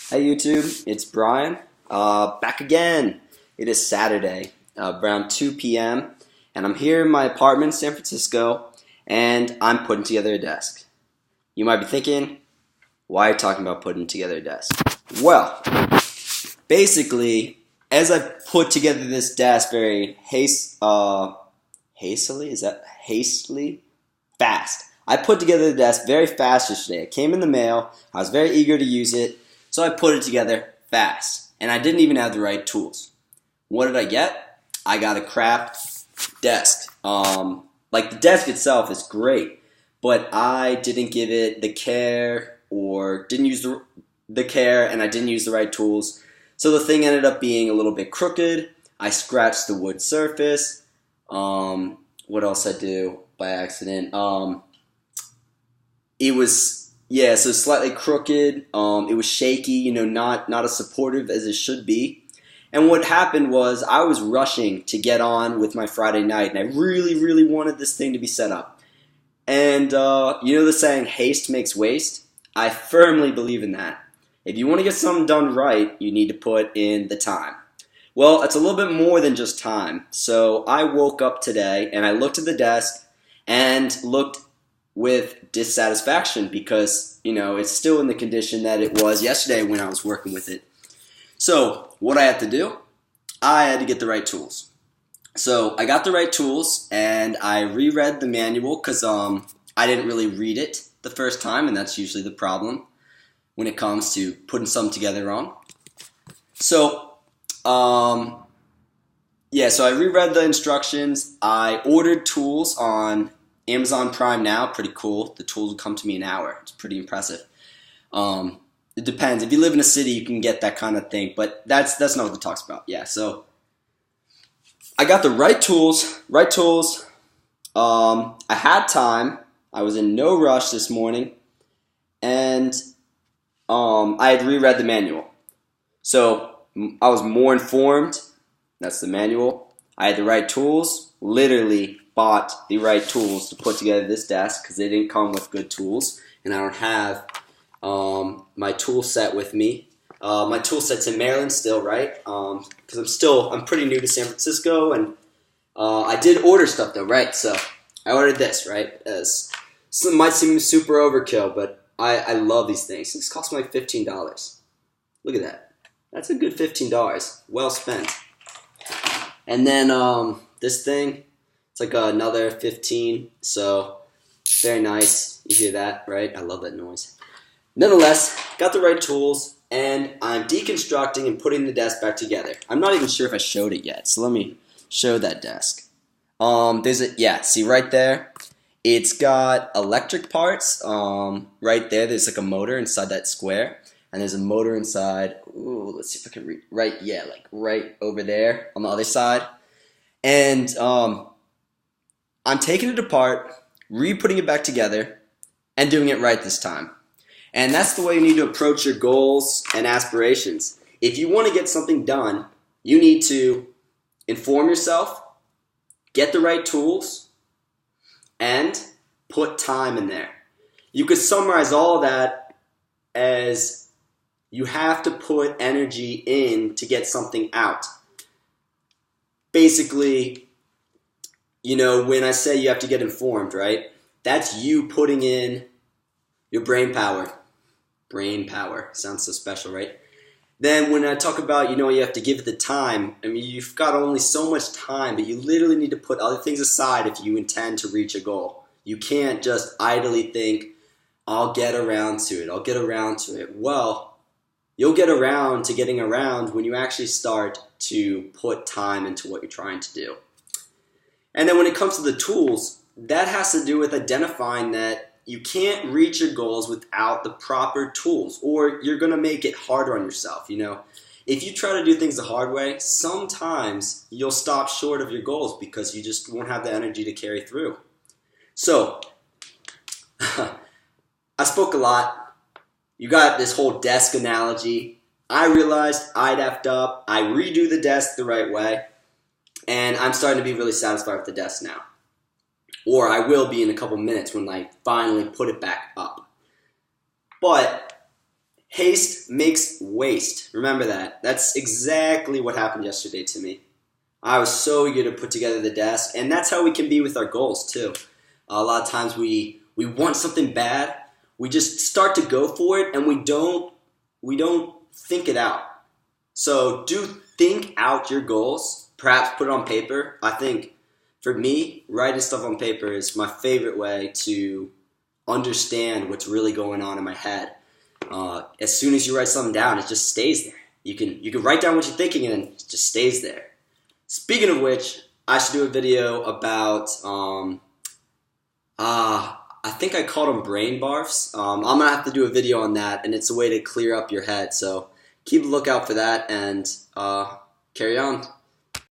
Hey YouTube, it's Brian, back again. It is Saturday, around 2 p.m., and I'm here in my apartment in San Francisco, and I'm putting together a desk. You might be thinking, why are you talking about putting together a desk? Well, basically, as I put together this desk very hastily? Fast. I put together the desk very fast yesterday. It came in the mail. I was very eager to use it, so I put it together fast. And I didn't even have the right tools. What did I get? I got a crap desk. Like the desk itself is great, but I didn't give it the care or didn't use the care, and I didn't use the right tools. So the thing ended up being a little bit crooked. I scratched the wood surface. What else I do by accident? It was, so slightly crooked. It was shaky, not as supportive as it should be. And what happened was I was rushing to get on with my Friday night, and I really, really wanted this thing to be set up. And you know the saying, haste makes waste? I firmly believe in that. If you want to get something done right, you need to put in the time. Well, it's a little bit more than just time. So I woke up today, and I looked at the desk and looked with dissatisfaction because, it's still in the condition that it was yesterday when I was working with it. So what I had to do, I had to get the right tools. So I got the right tools, and I reread the manual because I didn't really read it the first time, and that's usually the problem when it comes to putting something together wrong. So, so I reread the instructions. I ordered tools on Amazon Prime now. Pretty cool. The tools will come to me in an hour. It's pretty impressive. It depends. If you live in a city, you can get that kind of thing, but that's not what the talk's about. Yeah, so I got the right tools. I had time. I was in no rush this morning, and I had reread the manual. So I was more informed. That's the manual. I had the right tools. Literally bought the right tools to put together this desk because they didn't come with good tools, and I don't have my tool set with me. My tool set's in Maryland still, right? Because I'm pretty new to San Francisco, and I did order stuff though, right? So I ordered this, right? It might seem super overkill, but I love these things. This cost me like $15. Look at that. That's a good $15. Well spent. And then this thing, it's like another 15. So very nice. You hear that, right? I love that noise. Nonetheless, got the right tools, and I'm deconstructing and putting the desk back together. I'm not even sure if I showed it yet, so let me show that desk. See right there? It's got electric parts. Right there, there's like a motor inside that square, and there's a motor inside. Ooh, let's see if I can read. Right over there on the other side. And I'm taking it apart, re-putting it back together, and doing it right this time. And that's the way you need to approach your goals and aspirations. If you want to get something done, you need to inform yourself, get the right tools, and put time in there. You could summarize all of that as you have to put energy in to get something out. Basically, when I say you have to get informed, right? That's you putting in your brain power. Brain power. Sounds so special, right? Then when I talk about, you have to give it the time. I mean, you've got only so much time, but you literally need to put other things aside if you intend to reach a goal. You can't just idly think, I'll get around to it. Well, you'll get around to getting around when you actually start to put time into what you're trying to do. And then when it comes to the tools, that has to do with identifying that you can't reach your goals without the proper tools, or you're going to make it harder on yourself. If you try to do things the hard way, sometimes you'll stop short of your goals because you just won't have the energy to carry through. So, I spoke a lot. You got this whole desk analogy. I realized I'd effed up. I redo the desk the right way, and I'm starting to be really satisfied with the desk now. Or I will be in a couple minutes when I finally put it back up. But Haste makes waste. Remember that. That's exactly what happened yesterday to me. I was so eager to put together the desk, and that's how we can be with our goals too. A lot of times we want something bad, we just start to go for it, and we don't think it out. So do think out your goals. Perhaps put it on paper. I think for me, writing stuff on paper is my favorite way to understand what's really going on in my head. As soon as you write something down, it just stays there. You can write down what you're thinking, and it just stays there. Speaking of which, I should do a video about, I think I called them brain barfs. I'm going to have to do a video on that, and it's a way to clear up your head. So keep a lookout for that, and carry on.